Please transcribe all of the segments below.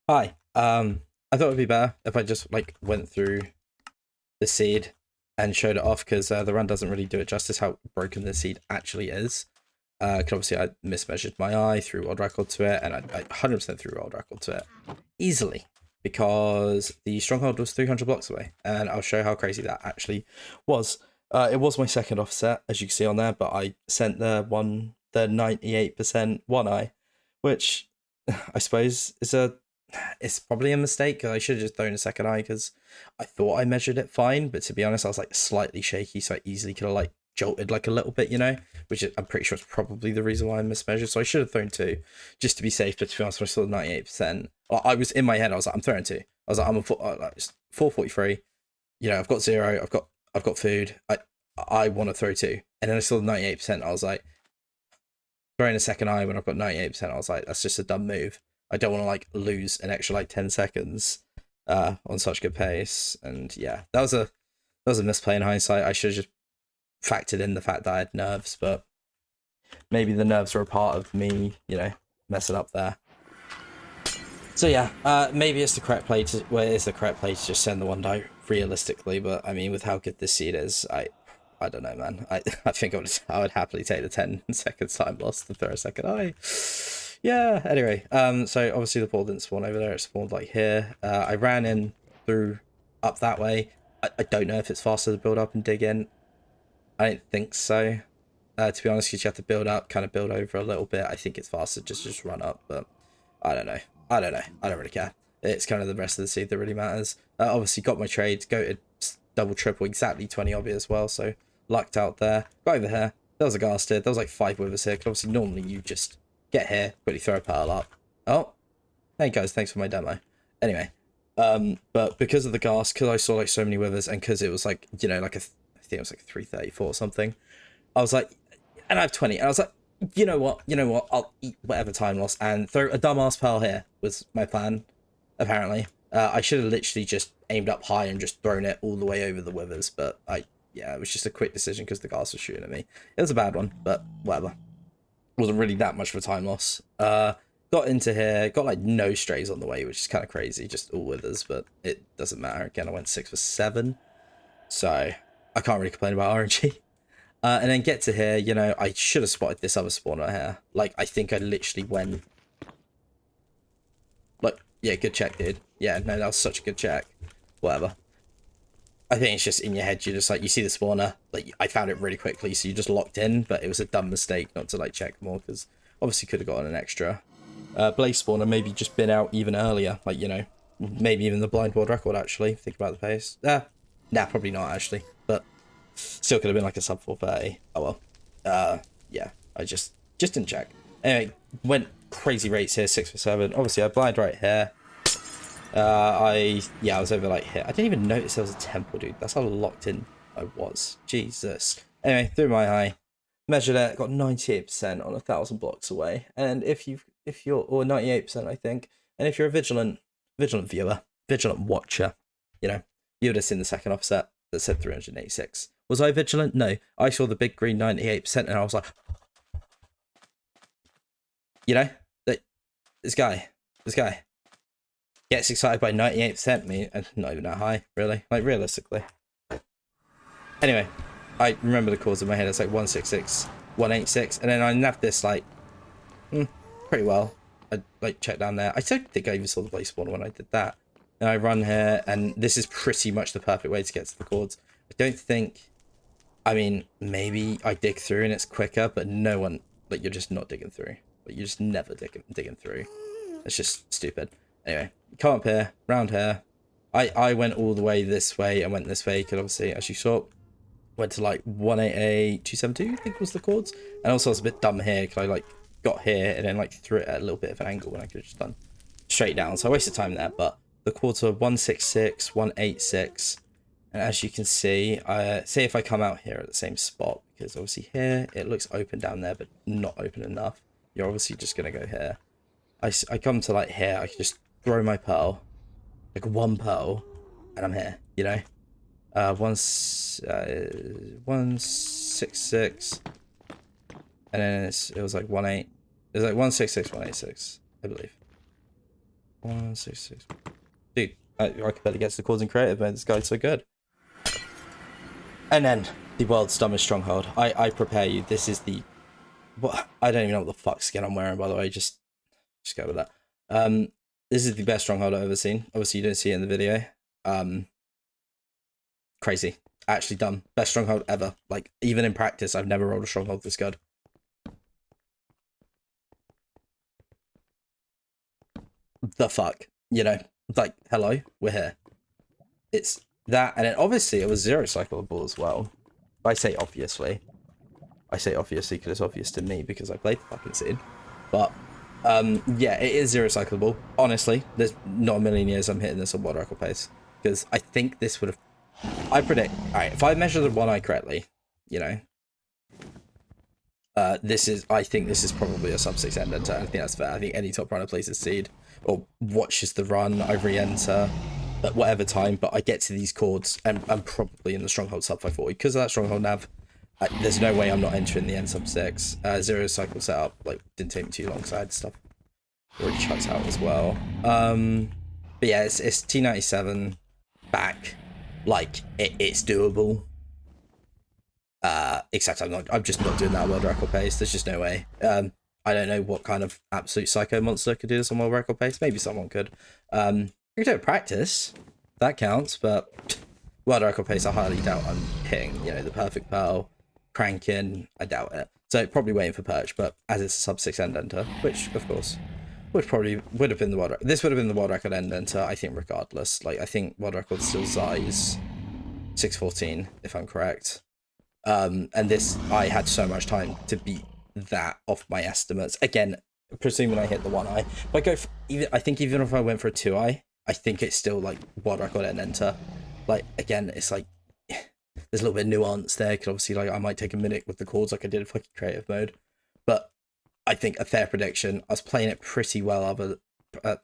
Hi. I thought it'd be better if I just like went through the seed and showed it off because the run doesn't really do it justice how broken the seed actually is. 'Cause obviously I mismeasured my eye, threw world record to it, and I 100% threw world record to it easily because the stronghold was 300 blocks away, and I'll show how crazy that actually was. It was my second offset, as you can see on there, but I sent the 98% one eye, which I suppose is it's probably a mistake. I should have just thrown a second eye because I thought I measured it fine, but to be honest, I was like slightly shaky, so I easily could have like jolted like a little bit, which I'm pretty sure is probably the reason why I mismeasured. So I should have thrown two just to be safe. But to be honest, when I saw 98%, I was in my head. I was like, I'm throwing two. I was like, I'm a 443. I've got zero. I've got food. I want to throw two, and then I saw the 98%. I was like, throwing a second eye when I've got 98%. I was like, that's just a dumb move. I don't want to like lose an extra like 10 seconds on such good pace. And yeah, that was a misplay in hindsight. I should have just factored in the fact that I had nerves, but maybe the nerves were a part of me, messing up there. So yeah, maybe it's the correct play to it's the correct play to just send the one die realistically, but I mean with how good this seed is, I don't know, man. I think I would happily take the 10 seconds time loss to throw a second eye. Yeah, anyway, so obviously the ball didn't spawn over there, it spawned like here. I ran in through up that way. I don't know if it's faster to build up and dig in. I don't think so. To be honest, because you have to build up, kind of build over a little bit. I think it's faster just run up, but I don't know. I don't know. I don't really care. It's kind of the rest of the seed that really matters. Obviously got my trade, go to double, triple, exactly 20 obby as well, so lucked out there. Got over here. There was a ghasted. There was like 5 withers here, because obviously normally you just get here, quickly throw a pearl up. Oh, hey guys, thanks for my demo. Anyway, but because of the ghast, because I saw like so many withers, and because it was like, like I think it was like 334 or something, I was like, and I have 20, and I was like, you know what, I'll eat whatever time loss and throw a dumbass pearl here was my plan, apparently. I should have literally just aimed up high and just thrown it all the way over the withers, but yeah, it was just a quick decision because the guards were shooting at me. It was a bad one, but whatever. It wasn't really that much of a time loss. Got into here, got like no strays on the way, which is kind of crazy, just all withers, but it doesn't matter. Again, I went 6 for 7, so I can't really complain about RNG. And then get to here, I should have spotted this other spawner here. Like, I think I literally went... Like, yeah, good check, dude. Yeah, no, that was such a good check. Whatever. I think it's just in your head, you're just like, you see the spawner, like, I found it really quickly, so you just locked in, but it was a dumb mistake not to, like, check more, because obviously could have gotten an extra. Blaze spawner maybe just been out even earlier, like, maybe even the blind world record, actually, think about the pace. Nah, probably not, actually, but still could have been like a sub 430. Oh well. Yeah, I just didn't check. Anyway, went crazy rates here, 6 for 7. Obviously, I blind right here. I was over like here. I didn't even notice there was a temple, dude. That's how locked in I was. Jesus. Anyway, through my eye, measured it, got 98% on 1,000 blocks away. And if you're or 98%, I think. And if you're a vigilant viewer, vigilant watcher, you would have seen the second offset that said 386. Was I vigilant? No. I saw the big green 98% and I was like, that this guy gets excited by 98%, me, and not even that high, really. Like, realistically. Anyway, I remember the chords in my head. It's like 166, 186, and then I nabbed this, like, pretty well. I, like, checked down there. I don't think I even saw the blaze spawner when I did that. And I run here, and this is pretty much the perfect way to get to the chords. I don't think... I mean, maybe I dig through and it's quicker, but no one... Like, you're just not digging through. Like, you're just never digging through. It's just stupid. Anyway, come up here, round here. I went all the way this way and went this way, because obviously, as you saw, went to like 188, 272, I think was the chords. And also I was a bit dumb here, because I like got here and then like threw it at a little bit of an angle when I could have just done straight down. So I wasted time there, but the chords are 166, 186. And as you can see, say if I come out here at the same spot, because obviously here, it looks open down there, but not open enough. You're obviously just going to go here. I come to like here, I can just throw my pearl, like one pearl, and I'm here, 166, and then it was like 18, it was like 166, 186, I believe. 166. Dude, I could barely get to the chords in creative mode. This guy's so good. And then the world's dumbest stronghold. I prepare you. This is the what I don't even know what the fuck skin I'm wearing, by the way. Just go with that. This is the best stronghold I've ever seen. Obviously, you don't see it in the video. Crazy. Actually dumb. Best stronghold ever. Like, even in practice, I've never rolled a stronghold this good. The fuck? You know, like, hello, we're here. It's that, and then obviously it was zero cyclable as well. I say obviously because it's obvious to me because I played the fucking scene. But yeah, it is zero cyclable. Honestly, there's not a million years I'm hitting this on world record pace because I think this would have. I predict. All right, if I measure the one eye correctly, you know, this is. I think this is probably a sub 6 end enter. I think that's fair. I think any top runner plays a seed or watches the run. I re-enter at whatever time, but I get to these chords and I'm probably in the stronghold sub 540 because of that stronghold nav. There's no way I'm not entering the end sub 6. Zero cycle setup, like, didn't take me too long because I had stuff already chucked out as well. But yeah, it's T97 back. Like, it's doable. Except I'm just not doing that world record pace. There's just no way. I don't know what kind of absolute psycho monster could do this on world record pace. Maybe someone could. You can do it practice. That counts, but world record pace, I highly doubt I'm hitting, you know, the perfect pearl, cranking. I doubt it. So probably waiting for perch, but as it's a sub 6 end enter, which of course would have been the world record. This would have been the world record end enter, I think, regardless. Like, I think world record still size 614, if I'm correct. And this, I had so much time to beat that off my estimates. Again, presuming I hit the one eye. If I go for, I think even if I went for a 2 eye, I think it's still like world record and enter. Like, again, it's like there's a little bit of nuance there. Because obviously, like, I might take a minute with the chords like I did in fucking creative mode. But I think a fair prediction. I was playing it pretty well.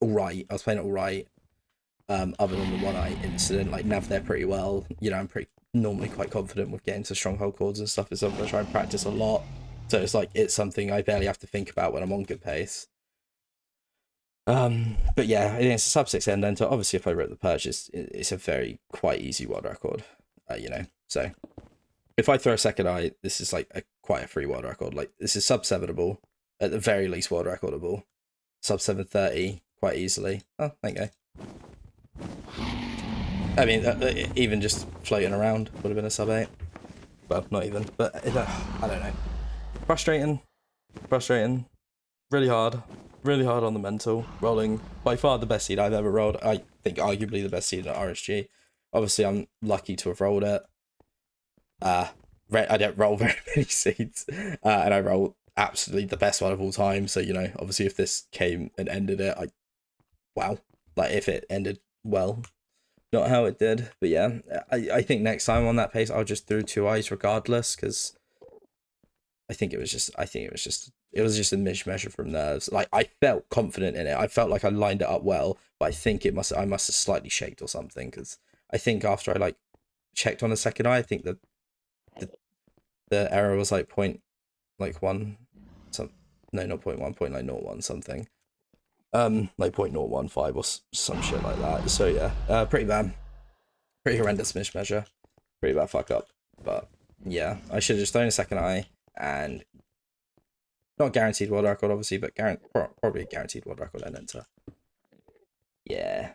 Alright. I was playing it alright. Other than the one eye incident, like, nav there pretty well. You know, I'm pretty normally quite confident with getting to stronghold chords and stuff. It's something I try and practice a lot, so it's like it's something I barely have to think about when I'm on good pace. But yeah, it's a sub 6 end enter. Obviously, if I wrote the purchase, it's a very quite easy world record, you know. So if I throw a second eye, this is like quite a free world record. Like, this is sub 7able, at the very least world recordable. Sub 730 quite easily. Oh, there you go. I mean, even just floating around would have been a sub 8. Well, not even, but I don't know. Frustrating. Really hard on the mental. Rolling by far the best seed I've ever rolled. I think arguably the best seed at RSG. Obviously, I'm lucky to have rolled it. I don't roll very many seeds, and I roll absolutely the best one of all time. So, you know, obviously, if this came and ended it, wow. Like, if it ended well. Not how it did, but yeah, I think next time on that pace I'll just do 2 eyes regardless, because it was just a mismeasure from nerves. Like, I felt confident in it. I felt like I lined it up well, but I think I must have slightly shaked or something, because I think after I like checked on the second eye, I think the error was like point like one some no not point 1 point like 0.1 something. Like 0.015 or some shit like that. So yeah, pretty bad. Pretty horrendous mismeasure. Pretty bad fuck up. But yeah, I should have just thrown a second eye, and not guaranteed world record obviously, but probably guaranteed world record and enter. Yeah.